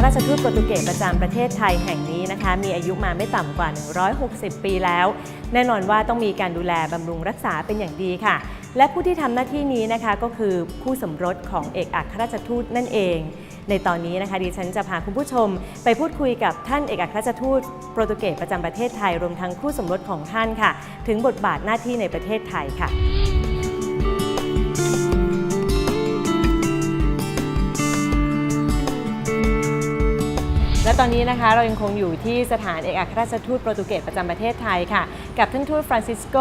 ราชทูตโปรตุเกสประจำประเทศไทยแห่งนี้นะคะมีอายุมาไม่ต่ำกว่า160 ปีแล้วแน่นอนว่าต้องมีการดูแลบำรุงรักษาเป็นอย่างดีค่ะและผู้ที่ทำหน้าที่นี้นะคะก็คือคู่สมรสของเอกอัครราชทูตนั่นเองในตอนนี้นะคะดิฉันจะพาคุณผู้ชมไปพูดคุยกับท่านเอกอัครราชทูตโปรตุเกสประจำประเทศไทยรวมทั้งคู่สมรสของท่านค่ะถึงบทบาทหน้าที่ในประเทศไทยค่ะและตอนนี้นะคะเรายังคงอยู่ที่สถานเอกอัครราชทูตโปรตุเกสประจำประเทศไทยค่ะกับท่านทูตฟรานซิสโก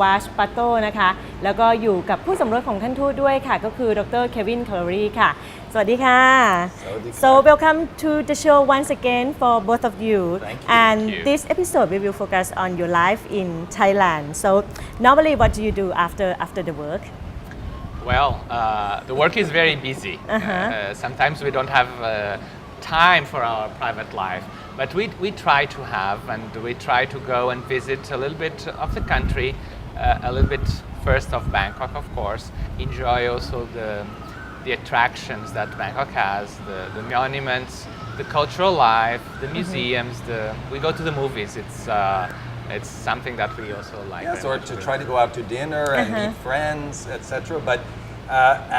วาชปาโตนะคะแล้วก็อยู่กับผู้สมรสของท่านทูตด้วยค่ะก็คือดรเควินคาร์รีค่ะสวัสดีค่ะ So welcome to the show once again for both of you. And this episode we will focus on your life in Thailand. So normally what do you do after the work? Well, the work is very busy. Sometimes we don't have time for our private life, but we try to have, and we try to go and visit a little bit of the country, a little bit first of Bangkok, of course. Enjoy also the attractions that Bangkok has, the monuments, the cultural life, the museums. We go to the movies. It's something that we also like. Yes, or to try to go out to dinner and meet friends, etc. But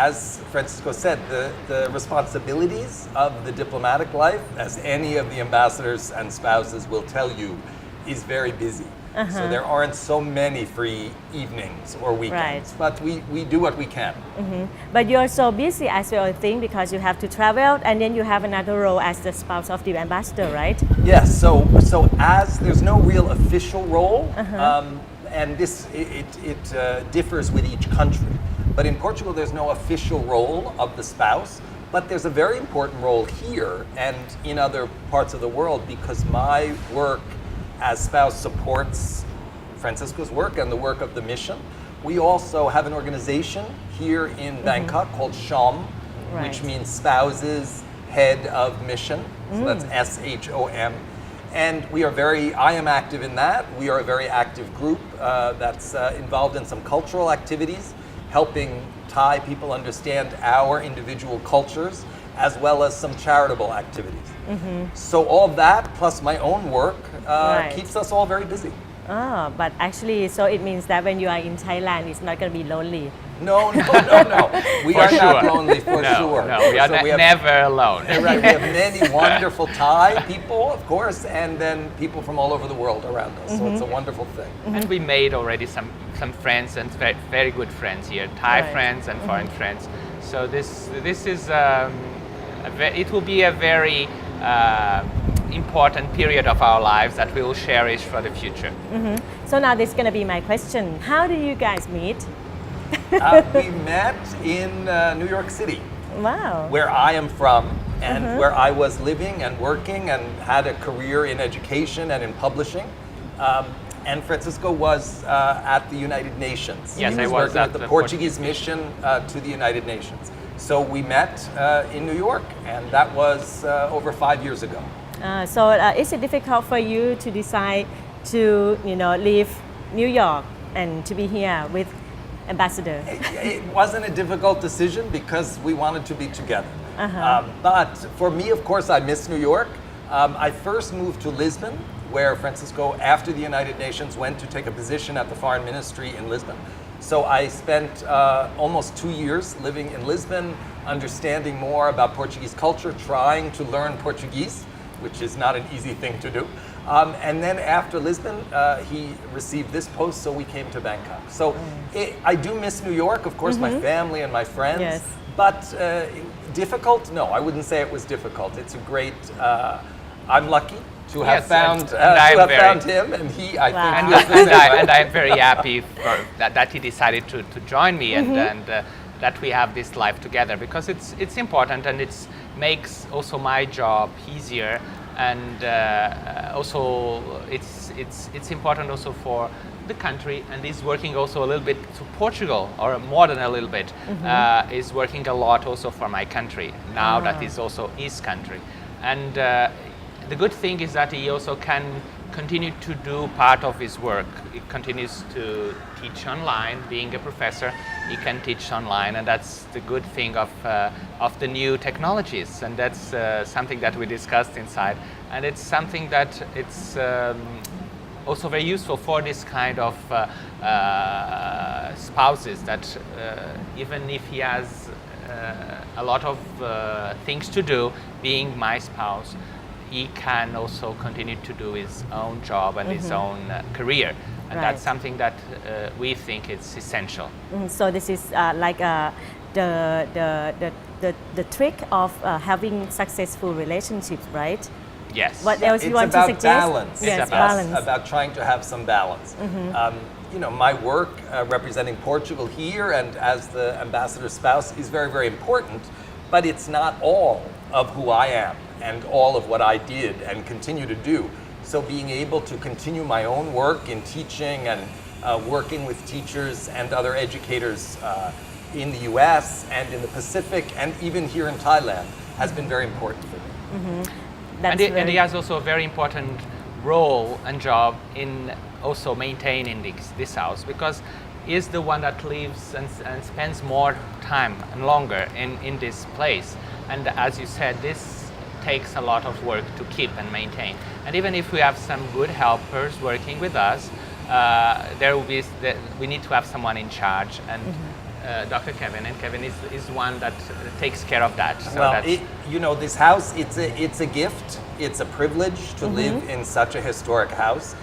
as Francisco said, the responsibilities of the diplomatic life, as any of the ambassadors and spouses will tell you, is very busy. So there aren't so many free evenings or weekends, but we do what we can. But you're so busy as well, I think, because you have to travel and then you have another role as the spouse of the ambassador, right? Yes, so as there's no real official role, and this it differs with each country. But in Portugal, there's no official role of the spouse, but there's a very important role here and in other parts of the world because my work as spouse supports Francisco's work and the work of the mission. We also have an organization here in Bangkok called SHOM, which means Spouses Head of Mission. So that's SHOM. And I am active in that. We are a very active group that's involved in some cultural activities, helping Thai people understand our individual cultures, as well as some charitable activities. So all that, plus my own work, keeps us all very busy. But actually, so it means that when you are in Thailand, it's not going to be lonely. No. We are not lonely for sure. No, we are never alone. Right, we have many wonderful Thai people, of course, and then people from all over the world around us. So it's a wonderful thing. And we made already some friends and very good friends here, Thai friends and foreign friends. So this is it will be a very important period of our lives that we will cherish for the future. So now this is going to be my question. How do you guys meet? We met in New York City. Wow. Where I am from and where I was living and working and had a career in education and in publishing. And Francisco was at the United Nations. Yes, he I was working at at the Portuguese mission to the United Nations. So we met in New York, and that was over 5 years ago. So is it difficult for you to decide to leave New York and to be here with ambassador? It wasn't a difficult decision because we wanted to be together. But for me, of course, I miss New York. I first moved to Lisbon, where Francisco, after the United Nations, went to take a position at the Foreign Ministry in Lisbon. So I spent almost 2 years living in Lisbon, understanding more about Portuguese culture, trying to learn Portuguese, which is not an easy thing to do. And then after Lisbon, he received this post, so we came to Bangkok. So I do miss New York, of course, my family and my friends. Yes. But difficult? No, I wouldn't say it was difficult. It's a great, I'm lucky to have found him, and he, I think, and I'm very happy that he decided to join me and that we have this life together because it's important and it makes also my job easier and also it's important also for the country and he's working also a little bit to Portugal or more than a little bit is working a lot also for my country now that is also his country and the good thing is that he also can continue to do part of his work. He continues to teach online, being a professor. He can teach online, and that's the good thing of the new technologies. And that's something that we discussed inside. And it's something that it's also very useful for this kind of spouses that even if he has a lot of things to do, being my spouse, he can also continue to do his own job and his own career, and Right. that's something that we think is essential. So this is like the trick of having successful relationships, right? Yes. What else It's you want to about suggest? balance. Yes, It's balance. About trying to have some balance. You know, my work representing Portugal here and as the ambassador's spouse is very, very important, but it's not all of who I am and all of what I did and continue to do. So being able to continue my own work in teaching and working with teachers and other educators in the US and in the Pacific and even here in Thailand has been very important for me. That's And he has also a very important role and job in also maintaining this house, because he's the one that lives and spends more time and longer in this place. And as you said, this takes a lot of work to keep and maintain. And even if we have some good helpers working with us, we need to have someone in charge. And Dr. Kevin, and Kevin is one that takes care of that. So Well, that's, you know, this house, it's a gift. It's a privilege to live in such a historic house.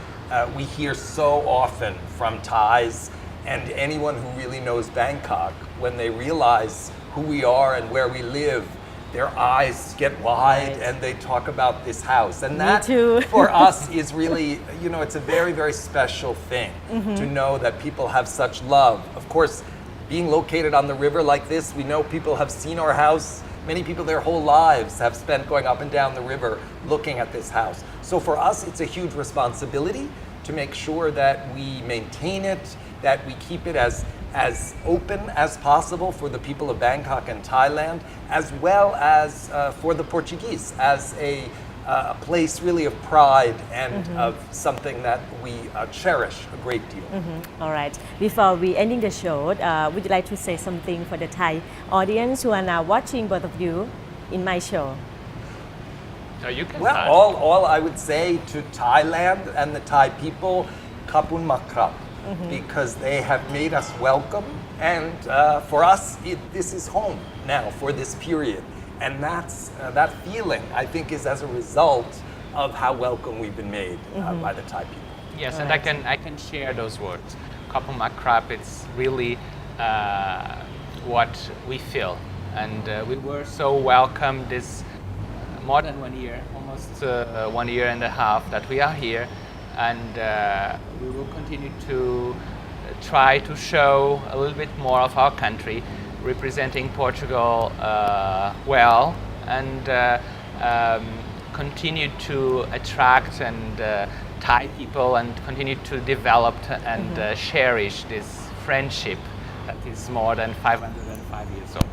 We hear so often from Thais and anyone who really knows Bangkok, when they realize who we are and where we live, their eyes get wide Right. and they talk about this house. And Me that, too. for us, is really, you know, it's a very, very special thing to know that people have such love. Of course, being located on the river like this, we know people have seen our house. Many people their whole lives have spent going up and down the river looking at this house. So for us, it's a huge responsibility to make sure that we maintain it, that we keep it as open as possible for the people of Bangkok and Thailand, as well as for the Portuguese, as a place really of pride and of something that we cherish a great deal. All right. Before we ending the show, would you like to say something for the Thai audience who are now watching both of you in my show? so you can Well, start. all I would say to Thailand and the Thai people, kapun makrap, because they have made us welcome, and for us, this is home now for this period, and that feeling I think is as a result of how welcome we've been made by the Thai people. Yes, and I can share those words. Kapuma Krap, it's really what we feel. And we were so welcome this more than 1 year, almost 1 year and a half that we are here. And we will continue to try to show a little bit more of our country, representing Portugal well, and continue to attract and Thai people and continue to develop and cherish this friendship that is more than 505 years old.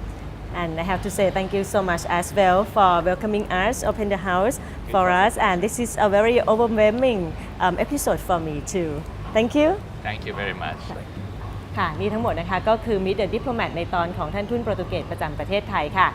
And I have to say thank you so much as well for welcoming us, open the house for us, and this is a very overwhelming episode for me too. Thank you. Thank you very much. ค่ะนี่ทั้งหมดนะคะก็คือ Meet the Diplomat ในตอนของท่านทูตโปรตุเกสประจำประเทศไทยค่ะ